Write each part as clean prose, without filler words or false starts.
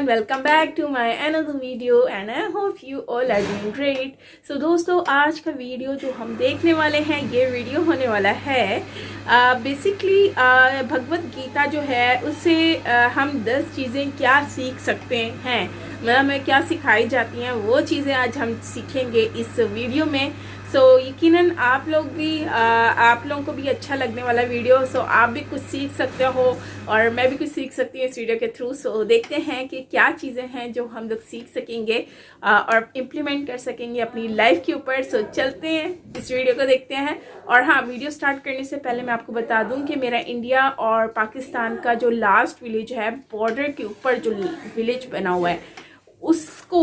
everyone, welcome back to my another video and I hope you all are doing great. So दोस्तों, आज का video जो हम देखने वाले हैं, ये वीडियो होने वाला है बेसिकली भगवत गीता जो है उससे हम 10 चीज़ें क्या सीख सकते हैं, मतलब हमें क्या सिखाई जाती हैं, वो चीज़ें आज हम सीखेंगे इस वीडियो में। सो यकीनन आप लोगों को भी अच्छा लगने वाला वीडियो। सो आप भी कुछ सीख सकते हो और मैं भी कुछ सीख सकती हूँ इस वीडियो के थ्रू। सो देखते हैं कि क्या चीज़ें हैं जो हम लोग सीख सकेंगे और इम्प्लीमेंट कर सकेंगे अपनी लाइफ के ऊपर। सो चलते हैं, इस वीडियो को देखते हैं। और हाँ, वीडियो स्टार्ट करने से पहले मैं आपको बता दूँ कि मेरा इंडिया और पाकिस्तान का जो लास्ट विलेज है, बॉर्डर के ऊपर जो विलेज बना हुआ है, उसको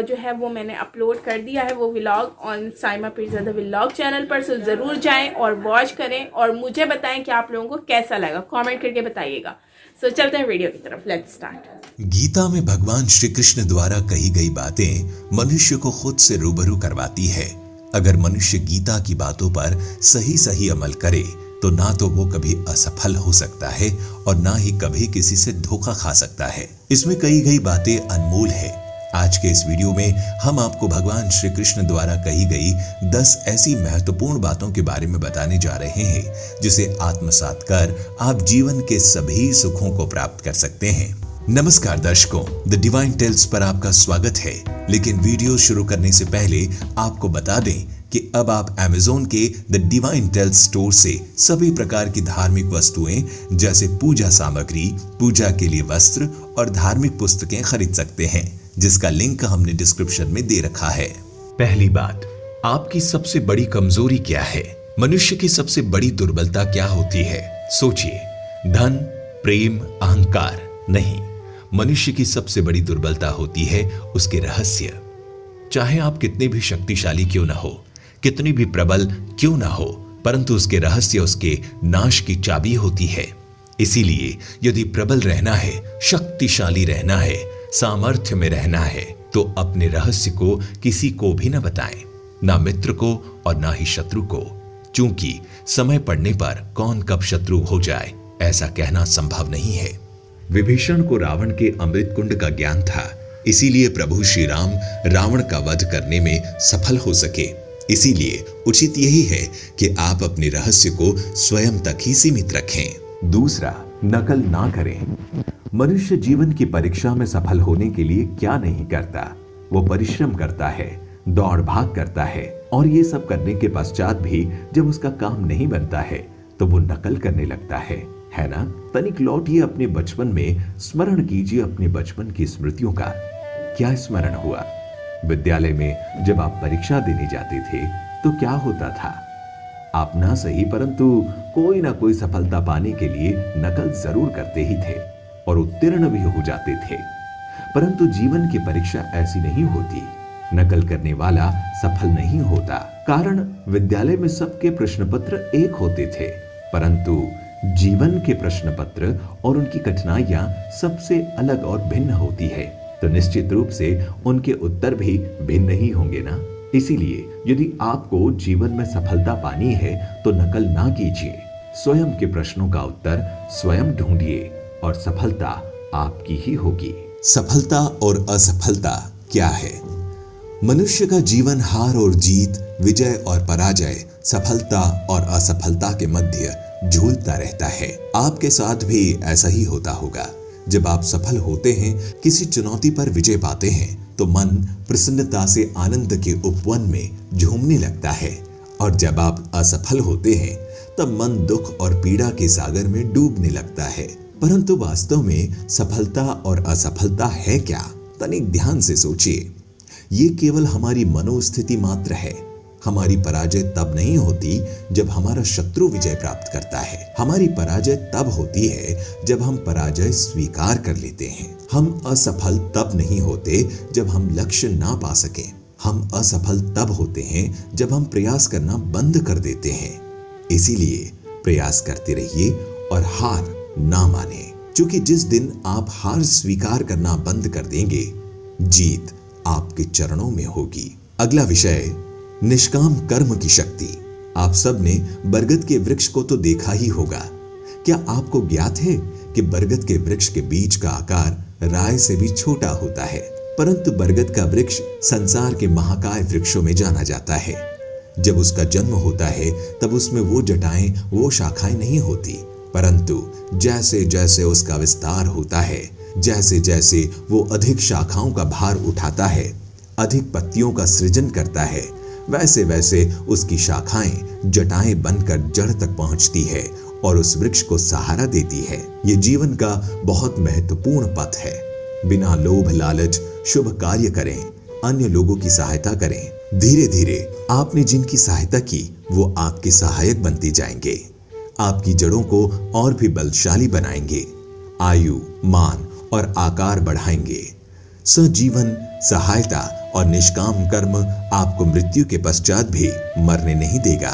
जो है वो मैंने अपलोड कर दिया है, वो vlog on Saima Pirzada vlog channel पर। सो ज़रूर जाएं और वॉच करें और मुझे बताएं कि आप लोगों को कैसा लगा, कमेंट करके बताइएगा। सो चलते हैं वीडियो की तरफ, लेट्स स्टार्ट। गीता में भगवान श्री कृष्ण द्वारा कही गई बातें मनुष्य को खुद से रूबरू करवाती है। अगर मनुष्य गीता की बातों पर सही अमल करे तो ना तो वो कभी असफल हो सकता है और ना ही कभी किसी से धोखा खा सकता है। इसमें कही गई बातें अनमोल है। आज के इस वीडियो में हम आपको भगवान श्री कृष्ण द्वारा कही गई 10 ऐसी महत्वपूर्ण बातों के बारे में बताने जा रहे हैं जिसे आत्मसात कर आप जीवन के सभी सुखों को प्राप्त कर सकते हैं। नमस्कार दर्शकों, द डिवाइन टेल्स पर आपका स्वागत है। लेकिन वीडियो शुरू करने से पहले आपको बता दें कि अब आप Amazon के द डिवाइन टेल्स स्टोर से सभी प्रकार की धार्मिक वस्तुएं जैसे पूजा सामग्री, पूजा के लिए वस्त्र और धार्मिक पुस्तकें खरीद सकते हैं, जिसका लिंक हमने डिस्क्रिप्शन में दे रखा है। पहली बात, आपकी सबसे बड़ी कमजोरी क्या है? मनुष्य की सबसे बड़ी दुर्बलता क्या होती है? सोचिए। धन, प्रेम, अहंकार? नहीं, मनुष्य की सबसे बड़ी दुर्बलता होती है उसके रहस्य। चाहे आप कितने भी शक्तिशाली क्यों ना हो, कितनी भी प्रबल क्यों ना हो, परंतु उसके रहस्य उसके नाश की चाबी होती है। इसीलिए यदि प्रबल रहना है, शक्तिशाली रहना है, सामर्थ्य में रहना है, तो अपने रहस्य को किसी को भी न बताएं, ना मित्र को और ना ही शत्रु को, क्योंकि समय पड़ने पर कौन कब शत्रु हो जाए ऐसा कहना संभव नहीं है। विभीषण को रावण के अमृत कुंड का ज्ञान था, इसीलिए प्रभु श्री राम रावण का वध करने में सफल हो सके। इसीलिए उचित यही है कि आप अपने रहस्य को स्वयं तक ही सीमित रखें। दूसरा, नकल ना करें। मनुष्य जीवन की परीक्षा में सफल होने के लिए क्या नहीं करता? वो परिश्रम करता है, दौड़ भाग करता है, और ये सब करने के पश्चात भी जब उसका काम नहीं बनता है तो वो नकल करने लगता है ना? तनिक लौटिए अपने बचपन में, स्मरण कीजिए अपने बचपन की स्मृतियों का। क्या स्मरण हुआ? विद्यालय में जब आप परीक्षा देने जाते थे तो क्या होता था? आप ना सही परंतु कोई ना कोई सफलता पाने के लिए नकल जरूर करते ही थे और उत्तीर्ण भी हो जाते थे। परंतु जीवन की परीक्षा ऐसी नहीं होती। नकल करने वाला सफल नहीं होता। कारण विद्यालय में सबके प्रश्न पत्र एक होते थे, परंतु जीवन के प्रश्न पत्र और उनकी कठिनाइयां सबसे अलग और भिन्न होती है, तो निश्चित रूप से उनके उत्तर भी भिन्न ही होंगे ना। इसीलिए यदि आपको जीवन में सफलता पानी है तो नकल ना कीजिए, स्वयं के प्रश्नों का उत्तर स्वयं ढूंढिए और सफलता आपकी ही होगी। सफलता और असफलता क्या है? मनुष्य का जीवन हार और जीत, विजय और पराजय, सफलता और असफलता के मध्य झूलता रहता है। आपके साथ भी ऐसा ही होता होगा। जब आप सफल होते हैं, किसी चुनौती पर विजय पाते हैं, तो मन प्रसन्नता से आनंद के उपवन में झूमने लगता है, और जब आप असफल होते हैं तब मन दुख और पीड़ा के सागर में डूबने लगता है। परंतु वास्तव में सफलता और असफलता है क्या? तनिक ध्यान से सोचिए। ये केवल हमारी मनोस्थिति मात्र है। हमारी पराजय तब नहीं होती जब हमारा शत्रु विजय प्राप्त करता है। हमारी पराजय तब होती है जब हम पराजय स्वीकार कर लेते हैं। हम असफल तब नहीं होते जब हम लक्ष्य ना पा सकें। हम असफल तब होते हैं जब हम प्रयास करना बंद कर देते हैं। इसीलिए प्रयास करते रहिए और हार ना माने, क्योंकि जिस दिन आप हार स्वीकार करना बंद कर देंगे, जीत आपके चरणों में होगी। अगला विषय, निष्काम कर्म की शक्ति। आप सब ने बरगद के वृक्ष को तो देखा ही होगा। क्या आपको ज्ञात है कि बरगद के वृक्ष के बीज का आकार राय से भी छोटा होता है, परंतु बरगद का वृक्ष संसार के महाकाय वृक्षों में जाना जाता है। जब उसका जन्म होता है तब उसमें वो जटाएं, वो शाखाएं नहीं होती, परंतु जैसे जैसे उसका विस्तार होता है, जैसे जैसे वो अधिक शाखाओं का भार उठाता है, अधिक पत्तियों का सृजन करता है, वैसे वैसे उसकी शाखाएं जटाएं बनकर जड़ तक पहुंचती है और उस वृक्ष को सहारा देती है। ये जीवन का बहुत महत्वपूर्ण पथ है। बिना लोभ लालच शुभ कार्य करें, अन्य लोगों की सहायता करें। धीरे धीरे आपने जिनकी सहायता की वो आपके सहायक बनते जाएंगे, आपकी जड़ों को और भी बलशाली बनाएंगे, आयु, मान और आकार बढ़ाएंगे। सजीवन, सहायता और निष्काम कर्म आपको मृत्यु के पश्चात भी मरने नहीं देगा,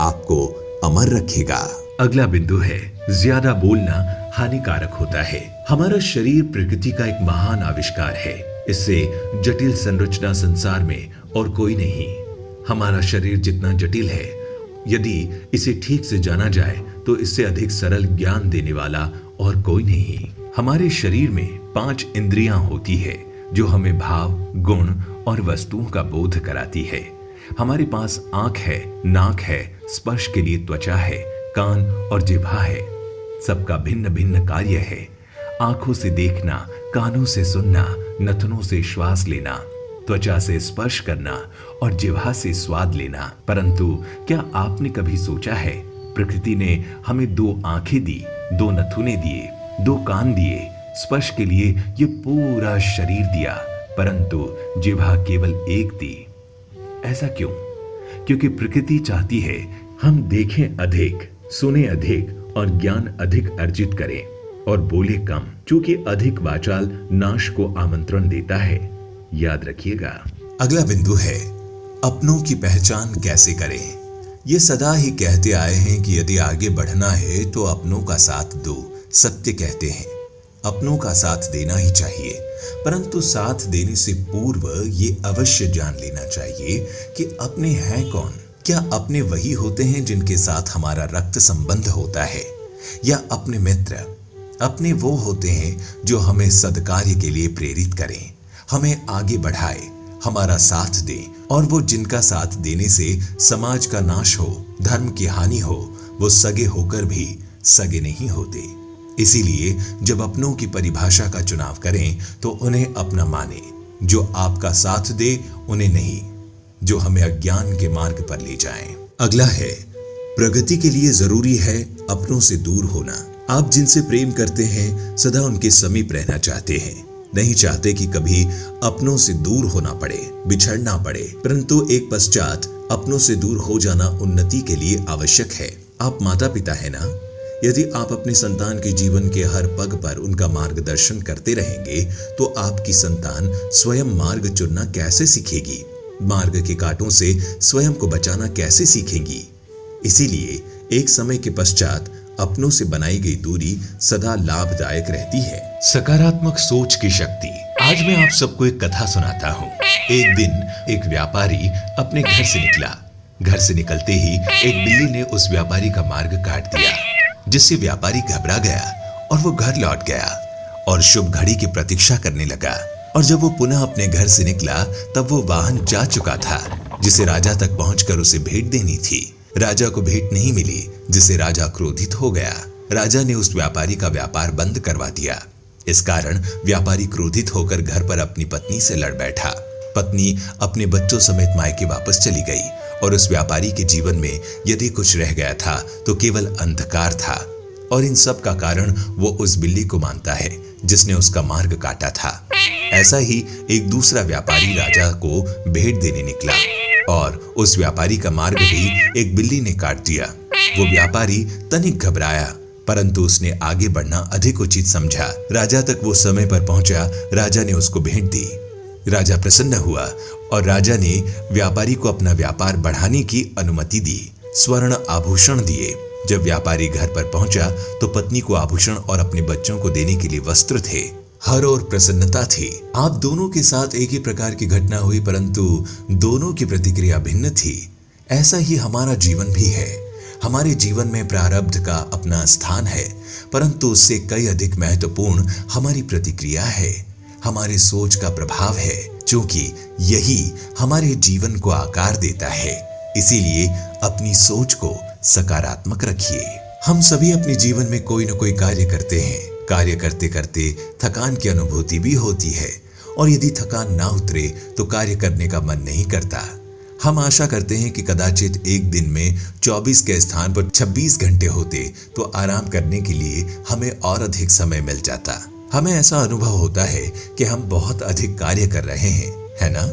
आपको अमर रखेगा। अगला बिंदु है, ज्यादा बोलना हानिकारक होता है। हमारा शरीर प्रकृति का एक महान आविष्कार है। इससे जटिल संरचना संसार में और कोई नहीं। हमारा शरीर जितना जटिल है, यदि इसे ठीक से जाना जाए तो इससे अधिक सरल ज्ञान देने वाला और कोई नहीं। हमारे शरीर में 5 इंद्रियां होती है जो हमें भाव, गुण और वस्तुओं का बोध कराती है। हमारे पास आंख है, नाक है, स्पर्श के लिए त्वचा है, कान और जिह्वा है। सबका भिन्न भिन्न कार्य है। आंखों से देखना, कानों से सुनना, नथनों से श्वास लेना, त्वचा से स्पर्श करना और जिह्वा से स्वाद लेना। परंतु क्या आपने कभी सोचा है, प्रकृति ने हमें 2 आंखें दी, 2 नथुने दिए, 2 कान दिए, स्पर्श के लिए ये पूरा शरीर दिया, परंतु जिह्वा केवल 1 दी। ऐसा क्यों? क्योंकि प्रकृति चाहती है हम देखें अधिक, सुने अधिक और ज्ञान अधिक अर्जित करें और बोले कम, क्योंकि अधिक वाचाल नाश को आमंत्रण देता है। याद रखिएगा। अगला बिंदु है, अपनों की पहचान कैसे करें। ये सदा ही कहते आए हैं कि यदि आगे बढ़ना है तो अपनों का साथ दो। सत्य कहते हैं, अपनों का साथ देना ही चाहिए, परंतु साथ देने से पूर्व ये अवश्य जान लेना चाहिए कि अपने हैं कौन। क्या अपने वही होते हैं जिनके साथ हमारा रक्त संबंध होता है, या अपने मित्र? अपने वो होते हैं जो हमें सद्कार्य के लिए प्रेरित करें, हमें आगे बढ़ाए, हमारा साथ दें, और वो जिनका साथ देने से समाज का नाश हो, धर्म की हानि हो, वो सगे होकर भी सगे नहीं होते। इसीलिए जब अपनों की परिभाषा का चुनाव करें तो उन्हें अपना माने, जो आपका साथ दे उन्हें नहीं, जो हमें अज्ञान के मार्ग पर ले जाएं। अगला है, प्रगति के लिए जरूरी है अपनों से दूर होना। आप जिनसे प्रेम करते हैं सदा उनके समीप रहना चाहते हैं, नहीं चाहते कि कभी अपनों से दूर होना पड़े, बिछड़ना पड़े, परंतु एक पश्चात अपनों से दूर हो जाना उन्नति के लिए आवश्यक है। आप माता पिता है ना, यदि आप अपने संतान के जीवन के हर पग पर उनका मार्गदर्शन करते रहेंगे तो आपकी संतान स्वयं मार्ग चुनना कैसे सीखेगी, मार्ग के कांटों से स्वयं को बचाना कैसे सीखेंगी। इसीलिए एक समय के पश्चात अपनों से बनाई गई दूरी सदा लाभदायक रहती है। सकारात्मक सोच की शक्ति। आज मैं आप सबको एक कथा सुनाता हूँ। एक दिन एक व्यापारी अपने घर से निकला। घर से निकलते ही एक बिल्ली ने उस व्यापारी का मार्ग काट दिया, जिससे व्यापारी घबरा गया और वो घर लौट गया और शुभ घड़ी की प्रतीक्षा करने लगा। और जब वो पुनः अपने घर से निकला तब वो वाहन जा चुका था, जिसे राजा तक पहुंचकर उसे भेंट देनी थी। राजा को भेंट नहीं मिली, जिसे राजा क्रोधित हो गया। राजा ने उस व्यापारी का व्यापार बंद करवा दिया। इस कारण व्यापारी क्रोधित होकर घर पर अपनी पत्नी से लड़ बैठा। पत्नी अपने बच्चों समेत मायके वापस चली गई और उस व्यापारी के जीवन में यदि कुछ रह गया था तो केवल अंधकार था। और इन सब का कारण वो उस बिल्ली को मानता है जिसने उसका मार्ग काटा था। ऐसा ही एक दूसरा व्यापारी राजा को भेंट देने निकला और उस व्यापारी का मार्ग भी एक बिल्ली ने काट दिया। वो व्यापारी तनिक घबराया, परंतु उसने आगे बढ़ना अधिक उचित समझा। राजा तक वो समय पर पहुंचा। राजा ने उसको भेंट दी। राजा प्रसन्न हुआ और राजा ने व्यापारी को अपना व्यापार बढ़ाने की अनुमति दी, स्वर्ण आभूषण दिए। जब व्यापारी घर पर पहुंचा तो पत्नी को आभूषण और अपने बच्चों को देने के लिए वस्त्र थे। हर ओर प्रसन्नता थी। आप दोनों के साथ एक ही प्रकार की घटना हुई, परंतु दोनों की प्रतिक्रिया भिन्न थी। ऐसा ही हमारा जीवन भी है। हमारे जीवन में प्रारब्ध का अपना स्थान है, परंतु उससे कई अधिक महत्वपूर्ण हमारी प्रतिक्रिया है, हमारे सोच का प्रभाव है, क्योंकि यही हमारे जीवन को आकार देता है। इसीलिए अपनी सोच को सकारात्मक रखिए। हम सभी अपने जीवन में कोई न कोई कार्य करते हैं। कार्य करते करते थकान की अनुभूति भी होती है, और यदि थकान ना उतरे तो कार्य करने का मन नहीं करता। हम आशा करते हैं कि कदाचित एक दिन में 24 के स्थान पर 26 घंटे होते तो आराम करने के लिए हमें और अधिक समय मिल जाता। हमें ऐसा अनुभव होता है कि हम बहुत अधिक कार्य कर रहे हैं, है ना?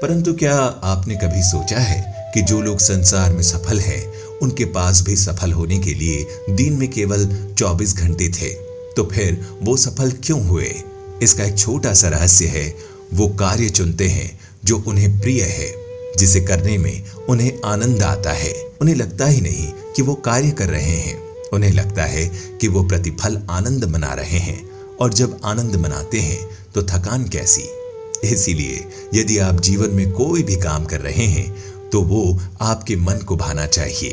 परंतु क्या आपने कभी सोचा है कि जो लोग संसार में सफल हैं, उनके पास भी सफल होने के लिए दिन में केवल 24 घंटे थे, तो फिर वो सफल क्यों हुए? इसका एक छोटा सा रहस्य है। वो कार्य चुनते हैं जो उन्हें प्रिय है, जिसे करने में उन्हें आनंद आता है। उन्हें लगता ही नहीं कि वो कार्य कर रहे हैं, उन्हें लगता है कि वो प्रतिफल आनंद मना रहे हैं, और जब आनंद मनाते हैं तो थकान कैसी। इसीलिए यदि आप जीवन में कोई भी काम कर रहे हैं तो वो आपके मन को भाना चाहिए,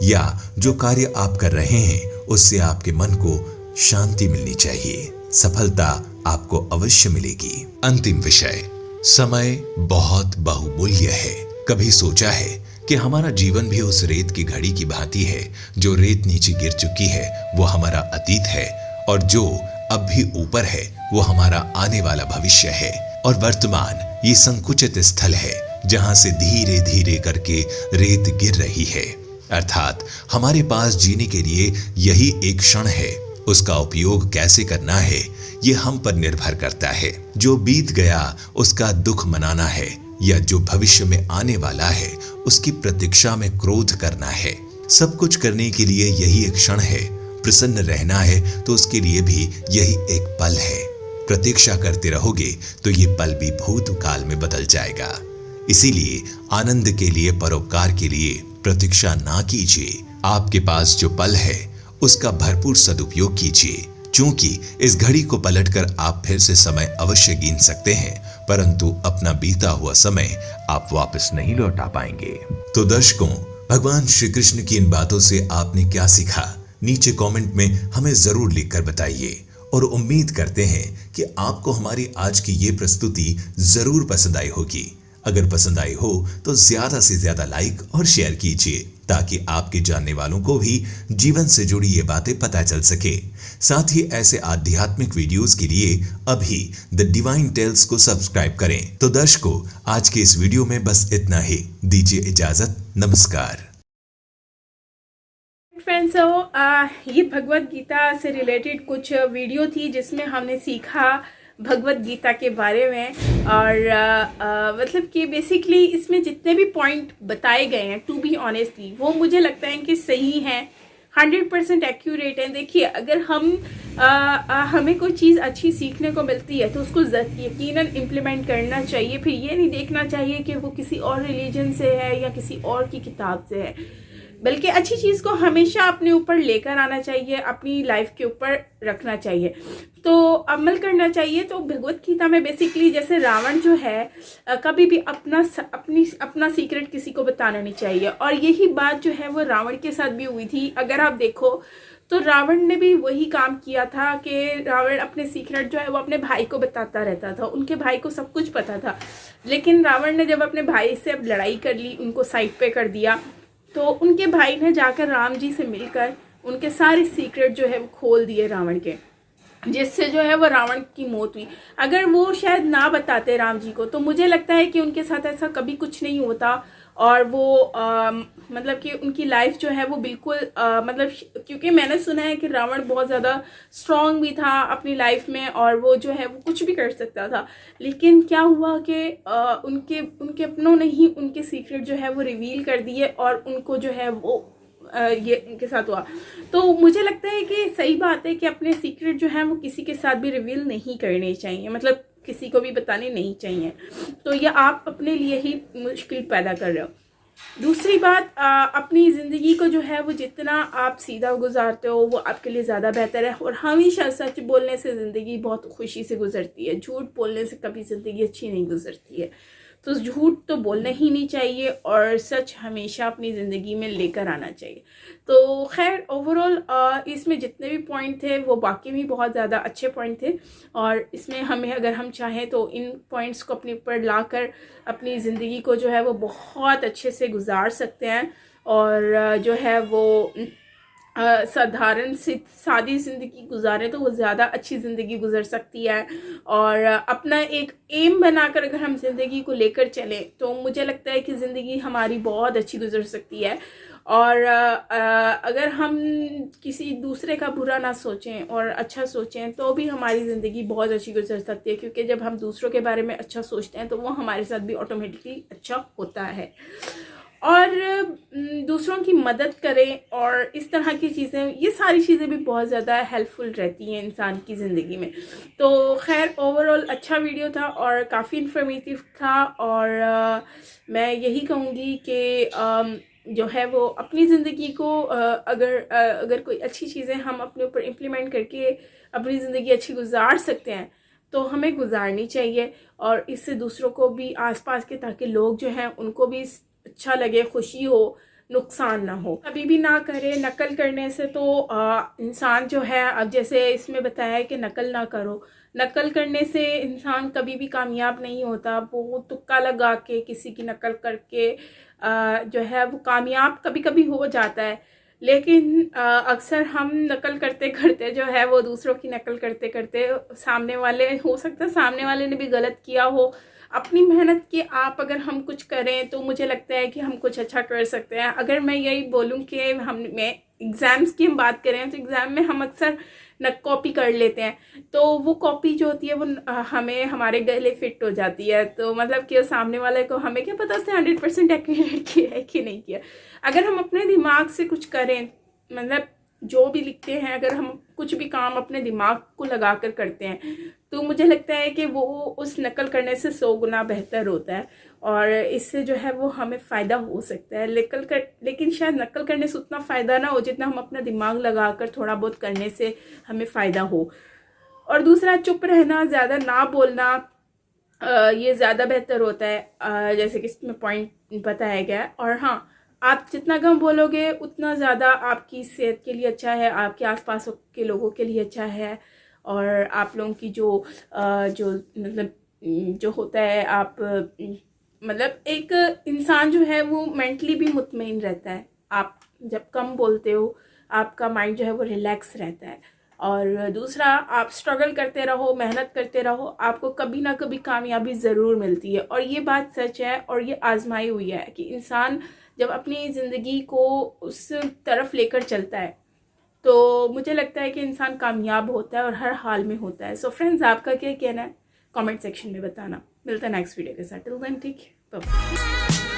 या जो कार्य आप कर रहे हैं उससे आपके मन को शांति मिलनी चाहिए। सफलता आपको अवश्य मिलेगी। अंतिम विषय, समय बहुत बहुमूल्य है। कभी सोचा है कि हमारा जीवन भी उस रेत की घड़ी की भांति है। जो रेत नीचे गिर चुकी है वो हमारा अतीत है, और जो अब भी ऊपर है वो हमारा आने वाला भविष्य है। और वर्तमान ये संकुचित स्थल है जहां से धीरे धीरे करके रेत गिर रही है। अर्थात हमारे पास जीने के लिए यही एक क्षण है। उसका उपयोग कैसे करना है ये हम पर निर्भर करता है। जो बीत गया उसका दुख मनाना है, या जो भविष्य में आने वाला है उसकी प्रतीक्षा में क्रोध करना है। सब कुछ करने के लिए यही एक क्षण है। प्रसन्न रहना है तो उसके लिए भी यही एक पल है। प्रतीक्षा करते रहोगे तो ये पल भी भूतकाल में बदल जाएगा। इसीलिए आनंद के लिए, परोपकार के लिए प्रतीक्षा ना कीजिए। आपके पास जो पल है उसका भरपूर सदुपयोग कीजिए, क्योंकि इस घड़ी को पलटकर आप फिर से समय अवश्य गिन सकते हैं, परंतु अपना बीता हुआ समय आप वापस नहीं लौटा पाएंगे। तो दर्शकों, भगवान श्री कृष्ण की इन बातों से आपने क्या सीखा? नीचे कमेंट में हमें जरूर लिखकर बताइए, और उम्मीद करते हैं कि आपको हमारी आज की ये प्रस्तुति जरूर पसंद आई होगी। अगर पसंद आई हो तो ज्यादा से ज्यादा लाइक और शेयर कीजिए, ताकि आपके जानने वालों को भी जीवन से जुड़ी ये बातें पता चल सके। साथ ही ऐसे आध्यात्मिक वीडियोस के लिए अभी द डिवाइन टेल्स को सब्सक्राइब करें। तो दर्शकों, आज के इस वीडियो में बस इतना ही। दीजिए इजाजत। नमस्कार। फ्रेंड्स, ये भगवत गीता से रिलेटेड कुछ वीडियो थी जिसमें हमने सीखा भगवत गीता के बारे में। और मतलब कि बेसिकली इसमें जितने भी पॉइंट बताए गए हैं, टू बी ऑनेस्टली, वो मुझे लगता है कि सही हैं, 100% एक्यूरेट हैं। देखिए, अगर हमें कोई चीज़ अच्छी सीखने को मिलती है तो उसको यकीनन इम्प्लीमेंट करना चाहिए। फिर ये नहीं देखना चाहिए कि वो किसी और रिलीजन से है या किसी और की किताब से है, बल्कि अच्छी चीज़ को हमेशा अपने ऊपर लेकर आना चाहिए, अपनी लाइफ के ऊपर रखना चाहिए, तो अमल करना चाहिए। तो भगवत गीता में बेसिकली जैसे रावण जो है कभी भी अपना सीक्रेट किसी को बताना नहीं चाहिए, और यही बात जो है वो रावण के साथ भी हुई थी। अगर आप देखो तो रावण ने भी वही काम किया था कि रावण अपने सीक्रेट जो है वो अपने भाई को बताता रहता था। उनके भाई को सब कुछ पता था, लेकिन रावण ने जब अपने भाई से अब लड़ाई कर ली, उनको साइड पे कर दिया, तो उनके भाई ने जाकर राम जी से मिलकर उनके सारे सीक्रेट जो है वो खोल दिए रावण के, जिससे जो है वो रावण की मौत हुई। अगर वो शायद ना बताते राम जी को तो मुझे लगता है कि उनके साथ ऐसा कभी कुछ नहीं होता, और वो मतलब कि उनकी लाइफ जो है वो बिल्कुल मतलब, क्योंकि मैंने सुना है कि रावण बहुत ज़्यादा स्ट्रांग भी था अपनी लाइफ में, और वो जो है वो कुछ भी कर सकता था। लेकिन क्या हुआ कि उनके अपनों ने ही उनके सीक्रेट जो है वो रिवील कर दिए, और उनको जो है वो ये उनके साथ हुआ। तो मुझे लगता है कि सही बात है कि अपने सीक्रेट जो है वो किसी के साथ भी रिवील नहीं करने चाहिए, मतलब किसी को भी बताने नहीं चाहिए। तो ये आप अपने लिए ही मुश्किल पैदा कर रहे हो। दूसरी बात, अपनी ज़िंदगी को जो है वो जितना आप सीधा गुजारते हो वो आपके लिए ज़्यादा बेहतर है। और हमेशा सच बोलने से ज़िंदगी बहुत खुशी से गुजरती है, झूठ बोलने से कभी ज़िंदगी अच्छी नहीं गुजरती है। तो झूठ तो बोलना ही नहीं चाहिए और सच हमेशा अपनी ज़िंदगी में लेकर आना चाहिए। तो खैर ओवरऑल इसमें जितने भी पॉइंट थे वो बाकी भी बहुत ज़्यादा अच्छे पॉइंट थे, और इसमें हमें अगर हम चाहें तो इन पॉइंट्स को अपने ऊपर लाकर अपनी ज़िंदगी को जो है वो बहुत अच्छे से गुजार सकते हैं, और जो है वो साधारण सादी ज़िंदगी गुजारें तो वो ज़्यादा अच्छी ज़िंदगी गुजर सकती है। और अपना एक एम बनाकर अगर हम ज़िंदगी को लेकर चलें तो मुझे लगता है कि ज़िंदगी हमारी बहुत अच्छी गुजर सकती है। और अगर हम किसी दूसरे का बुरा ना सोचें और अच्छा सोचें तो भी हमारी ज़िंदगी बहुत अच्छी गुजर सकती है, क्योंकि जब हम दूसरों के बारे में अच्छा सोचते हैं तो वो हमारे साथ भी ऑटोमेटिकली अच्छा होता है। और दूसरों की मदद करें और इस तरह की चीज़ें, ये सारी चीज़ें भी बहुत ज़्यादा हेल्पफुल रहती हैं इंसान की ज़िंदगी में। तो खैर ओवरऑल अच्छा वीडियो था और काफ़ी इन्फॉर्मेटिव था, और मैं यही कहूँगी कि जो है वो अपनी ज़िंदगी को अगर कोई अच्छी चीज़ें हम अपने ऊपर इम्प्लीमेंट करके अपनी ज़िंदगी अच्छी गुजार सकते हैं तो हमें गुजारनी चाहिए, और इससे दूसरों को भी आसपास के, ताकि लोग जो हैं उनको भी अच्छा लगे, खुशी हो, नुकसान ना हो। कभी भी ना करें नकल करने से, तो इंसान जो है, अब जैसे इसमें बताया है कि नकल ना करो, नकल करने से इंसान कभी भी कामयाब नहीं होता। वो तुक्का लगा के किसी की नकल करके जो है वो कामयाब कभी कभी हो जाता है, लेकिन अक्सर हम नकल करते करते जो है वो दूसरों की नकल करते करते सामने वाले, हो सकता है सामने वाले ने भी गलत किया हो, अपनी मेहनत के आप अगर हम कुछ करें तो मुझे लगता है कि हम कुछ अच्छा कर सकते हैं। अगर मैं यही बोलूं कि मैं एग्ज़ाम्स की हम बात करें तो एग्ज़ाम में हम अक्सर कॉपी कर लेते हैं, तो वो कॉपी जो होती है वो हमें हमारे गले फिट हो जाती है। तो मतलब कि सामने वाले को हमें क्या पता उसने 100% एक्यूरेट किया है कि नहीं किया। अगर हम अपने दिमाग से कुछ करें, मतलब जो भी लिखते हैं, अगर हम कुछ भी काम अपने दिमाग को लगा कर करते हैं तो मुझे लगता है कि वो उस नकल करने से 100 गुना बेहतर होता है, और इससे जो है वो हमें फ़ायदा हो सकता है। लेकिन शायद नकल करने से उतना फ़ायदा ना हो जितना हम अपना दिमाग लगा कर थोड़ा बहुत करने से हमें फ़ायदा हो। और दूसरा, चुप रहना, ज़्यादा ना बोलना, ये ज़्यादा बेहतर होता है, जैसे कि इसमें पॉइंट बताया गया है। और हाँ, आप जितना कम बोलोगे उतना ज़्यादा आपकी सेहत के लिए अच्छा है, आपके आसपास के लोगों के लिए अच्छा है, और आप लोगों की जो मतलब जो होता है, आप मतलब एक इंसान जो है वो मेंटली भी मुतमईन रहता है। आप जब कम बोलते हो आपका माइंड जो है वो रिलैक्स रहता है। और दूसरा, आप स्ट्रगल करते रहो, मेहनत करते रहो, आपको कभी ना कभी कामयाबी ज़रूर मिलती है। और ये बात सच है और ये आजमाई हुई है कि इंसान जब अपनी ज़िंदगी को उस तरफ लेकर चलता है तो मुझे लगता है कि इंसान कामयाब होता है और हर हाल में होता है। सो फ्रेंड्स, आपका क्या कहना है कमेंट सेक्शन में बताना। मिलता है नेक्स्ट वीडियो के साथ। Till then take care, bye.